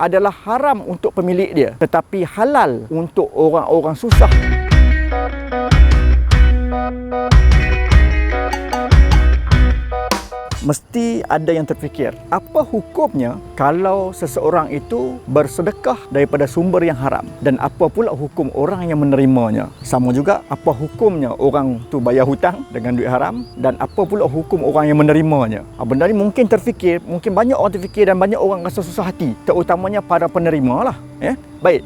adalah haram untuk pemilik dia, tetapi halal untuk orang-orang susah. Mesti ada yang terfikir, apa hukumnya kalau seseorang itu bersedekah daripada sumber yang haram, dan apa pula hukum orang yang menerimanya. Sama juga, apa hukumnya orang tu bayar hutang dengan duit haram, dan apa pula hukum orang yang menerimanya. Benda ni mungkin terfikir, mungkin banyak orang terfikir dan banyak orang rasa susah hati, terutamanya para penerima lah. Baik,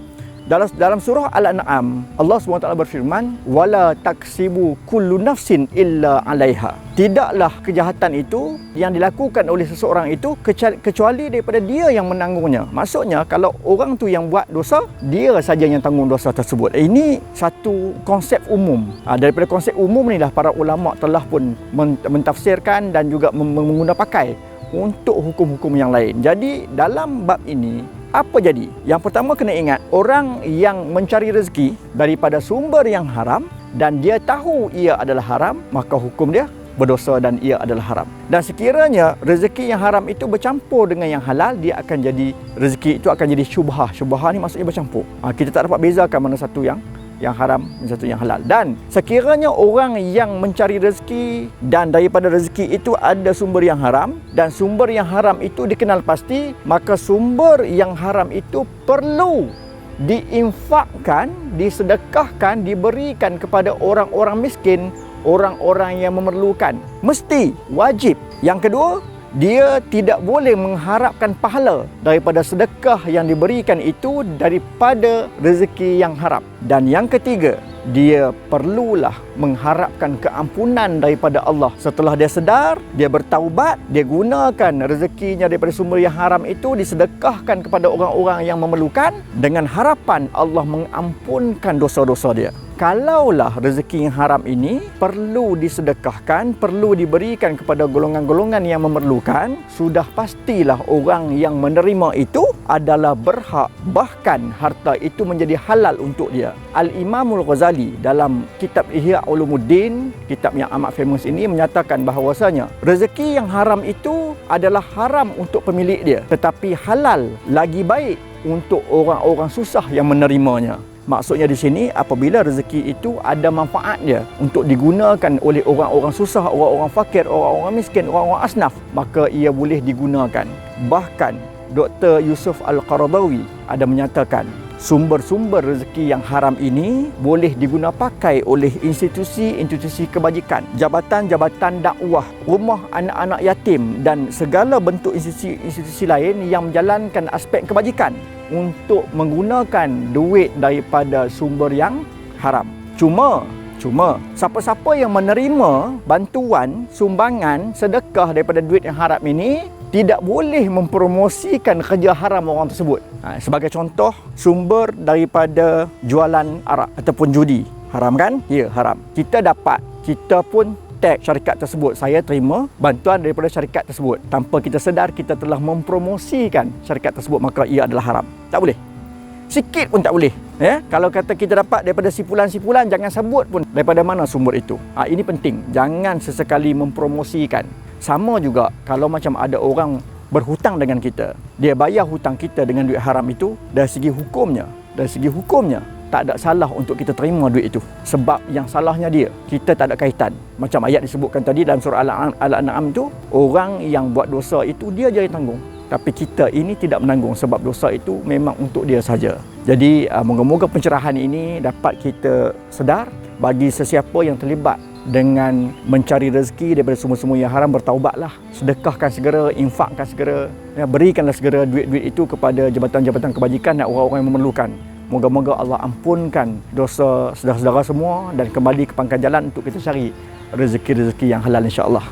dalam surah Al-An'am, Allah SWT berfirman, wala taksibu kullu nafsin illa 'alaiha. Tidaklah kejahatan itu yang dilakukan oleh seseorang itu kecuali daripada dia yang menanggungnya. Maksudnya, kalau orang tu yang buat dosa, dia saja yang tanggung dosa tersebut. Ini satu konsep umum. Daripada konsep umum ni lah para ulama telah pun mentafsirkan dan juga menggunakan pakai untuk hukum-hukum yang lain. Jadi dalam bab ini, apa jadi? Yang pertama kena ingat, orang yang mencari rezeki daripada sumber yang haram dan dia tahu ia adalah haram, maka hukum dia berdosa dan ia adalah haram. Dan sekiranya rezeki yang haram itu bercampur dengan yang halal, dia akan jadi, rezeki itu akan jadi syubhah. Syubhah ni maksudnya bercampur. Kita tak dapat bezakan mana satu yang haram dan satu yang halal. Dan sekiranya orang yang mencari rezeki dan daripada rezeki itu ada sumber yang haram, dan sumber yang haram itu dikenal pasti, maka sumber yang haram itu perlu diinfakkan, disedekahkan, diberikan kepada orang-orang miskin, orang-orang yang memerlukan. Mesti, wajib. Yang kedua, dia tidak boleh mengharapkan pahala daripada sedekah yang diberikan itu daripada rezeki yang haram. Dan yang ketiga, dia perlulah mengharapkan keampunan daripada Allah. Setelah dia sedar, dia bertaubat, dia gunakan rezekinya daripada sumber yang haram itu, disedekahkan kepada orang-orang yang memerlukan, dengan harapan Allah mengampunkan dosa-dosa dia. Kalaulah rezeki yang haram ini perlu disedekahkan, perlu diberikan kepada golongan-golongan yang memerlukan, sudah pastilah orang yang menerima itu adalah berhak, bahkan harta itu menjadi halal untuk dia. Al-Imamul Ghazali dalam kitab Ihya Ulumuddin, kitab yang amat famous ini, menyatakan bahawasanya rezeki yang haram itu adalah haram untuk pemilik dia, tetapi halal, lagi baik untuk orang-orang susah yang menerimanya. Maksudnya di sini, apabila rezeki itu ada manfaat dia untuk digunakan oleh orang-orang susah, orang-orang fakir, orang-orang miskin, orang-orang asnaf, maka ia boleh digunakan. Bahkan Dr. Yusuf Al-Qaradawi ada menyatakan, sumber-sumber rezeki yang haram ini boleh diguna pakai oleh institusi-institusi kebajikan, jabatan-jabatan dakwah, rumah anak-anak yatim dan segala bentuk institusi lain yang menjalankan aspek kebajikan untuk menggunakan duit daripada sumber yang haram. Cuma siapa-siapa yang menerima bantuan, sumbangan, sedekah daripada duit yang haram ini tidak boleh mempromosikan kerja haram orang tersebut. Sebagai contoh, sumber daripada jualan arak ataupun judi. Haram kan? Ya, haram. Kita pun tag syarikat tersebut. Saya terima bantuan daripada syarikat tersebut. Tanpa kita sedar, kita telah mempromosikan syarikat tersebut, maka ia adalah haram. Tak boleh. Sikit pun tak boleh. Kalau kata kita dapat daripada sipulan-sipulan, jangan sebut pun daripada mana sumber itu. Ini penting. Jangan sesekali mempromosikan. Sama juga kalau macam ada orang berhutang dengan kita, dia bayar hutang kita dengan duit haram itu, dari segi hukumnya tak ada salah untuk kita terima duit itu. Sebab yang salahnya dia, kita tak ada kaitan. Macam ayat disebutkan tadi dalam surah Al-An'am itu, orang yang buat dosa itu dia je yang tanggung, tapi kita ini tidak menanggung sebab dosa itu memang untuk dia saja. Jadi moga-moga pencerahan ini dapat kita sedar. Bagi sesiapa yang terlibat dengan mencari rezeki daripada sumber-sumber yang haram, bertaubatlah, sedekahkan segera, infakkan segera, berikanlah segera duit-duit itu kepada jabatan-jabatan kebajikan dan orang-orang yang memerlukan. Moga-moga Allah ampunkan dosa saudara-saudara semua dan kembali ke pangkal jalan untuk kita cari rezeki-rezeki yang halal, insya-Allah.